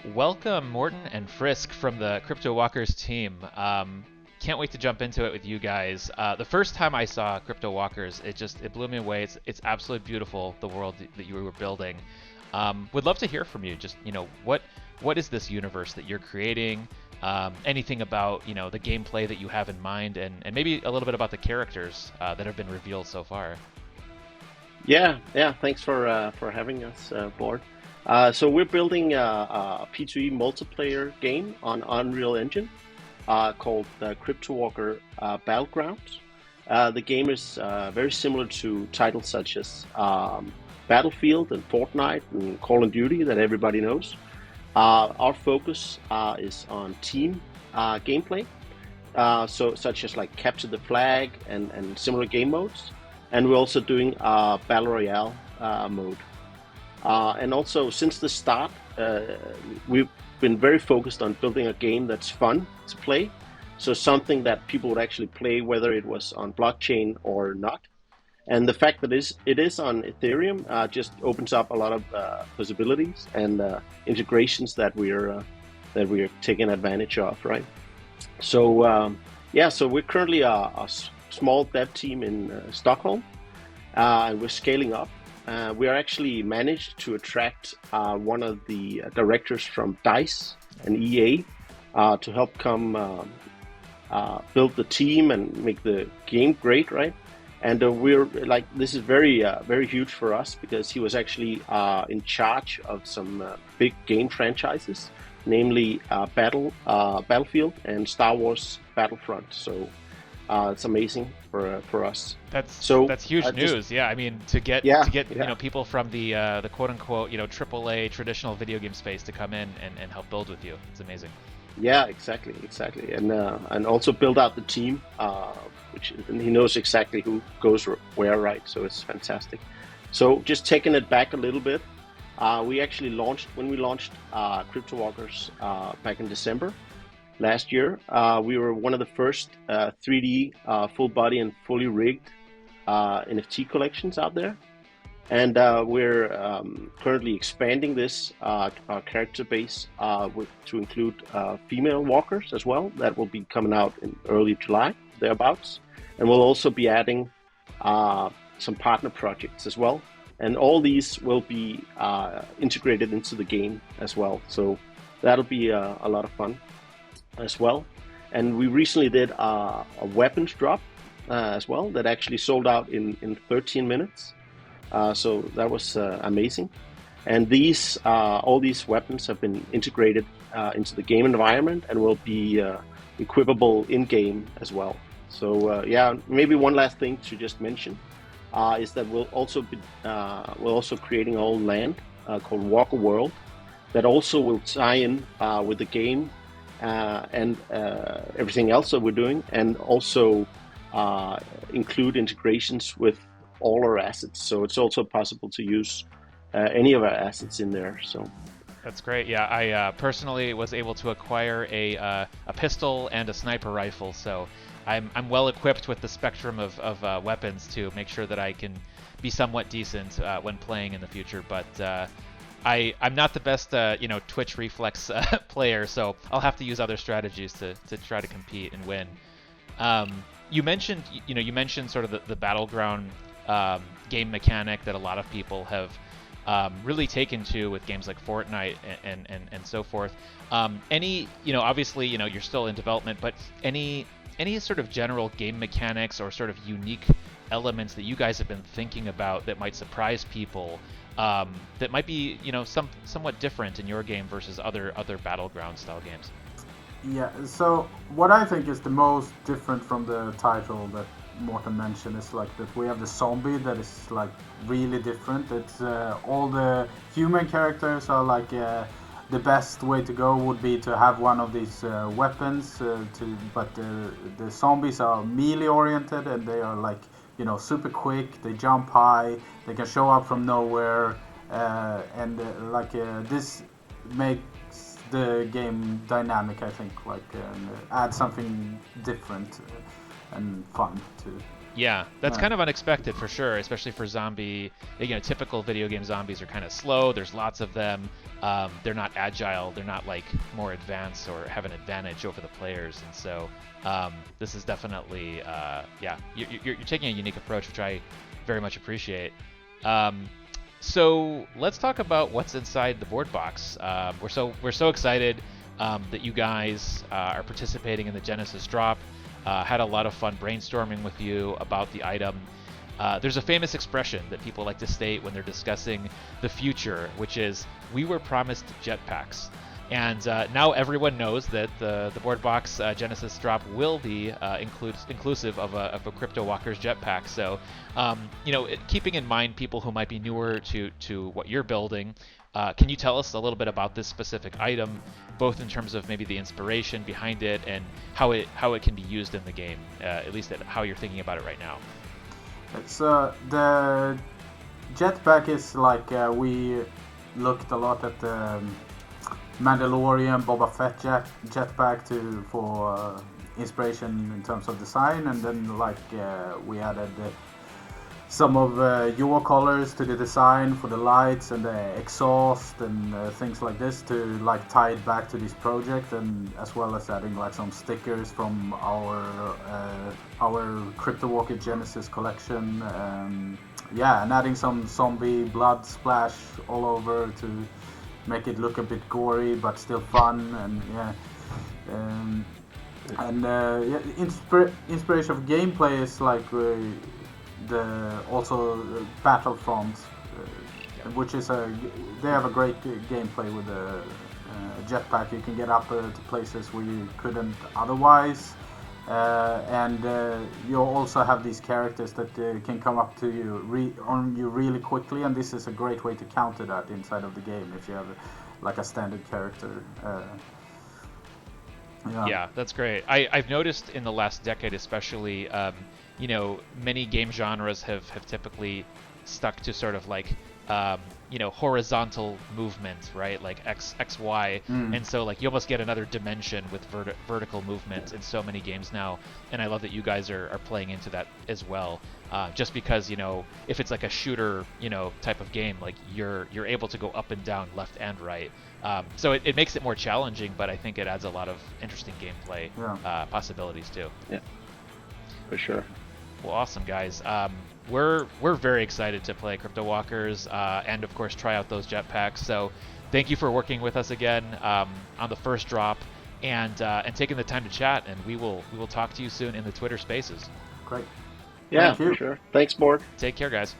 Welcome, Morten and Frisk from the Crypto Walkers team. Can't wait to jump into it with you guys. The first time I saw Crypto Walkers, it blew me away. It's absolutely beautiful, the world that you were building. Would love to hear from you. Just what is this universe that you're creating? Anything about the gameplay that you have in mind, and maybe a little bit about the characters that have been revealed so far. Yeah. Thanks for having us aboard. So we're building a P2E multiplayer game on Unreal Engine called Crypto Walker Battlegrounds. The game is very similar to titles such as Battlefield and Fortnite and Call of Duty that everybody knows. Our focus is on team gameplay, so such as like capture the flag and similar game modes. And we're also doing battle royale mode. And also, since the start, we've been very focused on building a game that's fun to play. So something that people would actually play, whether it was on blockchain or not. And the fact that it is on Ethereum just opens up a lot of possibilities and integrations that we're taking advantage of, right? So yeah, so we're currently a small dev team in Stockholm, and we're scaling up. We are actually managed to attract one of the directors from Dice and EA to help come build the team and make the game great, right? And we're like, this is very huge for us because he was actually in charge of some big game franchises, namely Battlefield and Star Wars Battlefront. So it's amazing for us. That's huge news. Yeah, I mean Yeah, to get yeah. people from the quote unquote AAA traditional video game space to come in and help build with you. It's amazing. Yeah, exactly, and also build out the team, which and he knows exactly who goes where, right? So it's fantastic. So just taking it back a little bit, we actually launched Crypto Walkers back in December last year. We were one of the first 3D full body and fully rigged NFT collections out there. And we're currently expanding this our character base to include female walkers as well. That will be coming out in early July, thereabouts. And we'll also be adding some partner projects as well. And all these will be integrated into the game as well. So that'll be a lot of fun as well. And we recently did a weapons drop as well that actually sold out in 13 minutes. So that was amazing. And all these weapons have been integrated into the game environment and will be equipable in game as well. So yeah, maybe one last thing to just mention is that we're also creating our own land called Walker World that also will tie in with the game and everything else that we're doing, and also include integrations with all our assets. So it's also possible to use any of our assets in there. So That's great. Yeah, I personally was able to acquire a pistol and a sniper rifle, so I'm well equipped with the spectrum of weapons to make sure that I can be somewhat decent when playing in the future. But I'm not the best Twitch reflex player, so I'll have to use other strategies to try to compete and win. You mentioned sort of the battleground game mechanic that a lot of people have really taken to with games like Fortnite and so forth. Obviously, you're still in development, but any sort of general game mechanics or sort of unique elements that you guys have been thinking about that might surprise people, that might be, somewhat different in your game versus other battleground style games. Yeah, so what I think is the most different from the title that Morten mentioned is like that we have the zombie that is like really different. It's all the human characters are like the best way to go would be to have one of these weapons, but the zombies are melee oriented and they are like super quick. They jump high. They can show up from nowhere, and this makes the game dynamic. I think add something different and fun to Yeah, that's Right. kind of unexpected for sure, especially for zombie. Typical video game zombies are kind of slow. There's lots of them. They're not agile. They're not like more advanced or have an advantage over the players. And so this is definitely, yeah, you're taking a unique approach, which I very much appreciate. So let's talk about what's inside the board box. We're so excited that you guys are participating in the Genesis drop. Had a lot of fun brainstorming with you about the item. There's a famous expression that people like to state when they're discussing the future, which is, we were promised jetpacks. And now everyone knows that the board box Genesis drop will be inclusive of a Crypto Walker's jetpack. So, keeping in mind people who might be newer to what you're building, can you tell us a little bit about this specific item, both in terms of maybe the inspiration behind it and how it can be used in the game, at least how you're thinking about it right now? It's the jetpack is like we looked a lot at the Mandalorian Boba Fett jetpack for inspiration in terms of design, and then we added some of your colors to the design for the lights and the exhaust and things like this to tie it back to this project, and as well as adding some stickers from our Crypto Walker Genesis collection. And adding some zombie blood splash all over to make it look a bit gory but still fun. Inspiration of gameplay is the Battlefront, which is they have a great gameplay with the jetpack. You can get up to places where you couldn't otherwise, and you also have these characters that can come up to you on you really quickly, and this is a great way to counter that inside of the game if you have a standard character. Yeah, that's great. I've noticed in the last decade especially, many game genres have typically stuck to sort of horizontal movement, right? Like X, Y. And so you almost get another dimension with vertical movement in so many games now. And I love that you guys are playing into that as well. Just because, if it's like a shooter, type of game, you're able to go up and down, left and right. So it makes it more challenging, but I think it adds a lot of interesting gameplay possibilities too. Yeah, for sure. Well, awesome, guys. We're very excited to play Crypto Walkers and of course try out those jetpacks. So thank you for working with us again on the first drop and taking the time to chat. And we will talk to you soon in the Twitter Spaces. Great. Yeah, Thank you. for sure. Thanks, Morten. Take care, guys.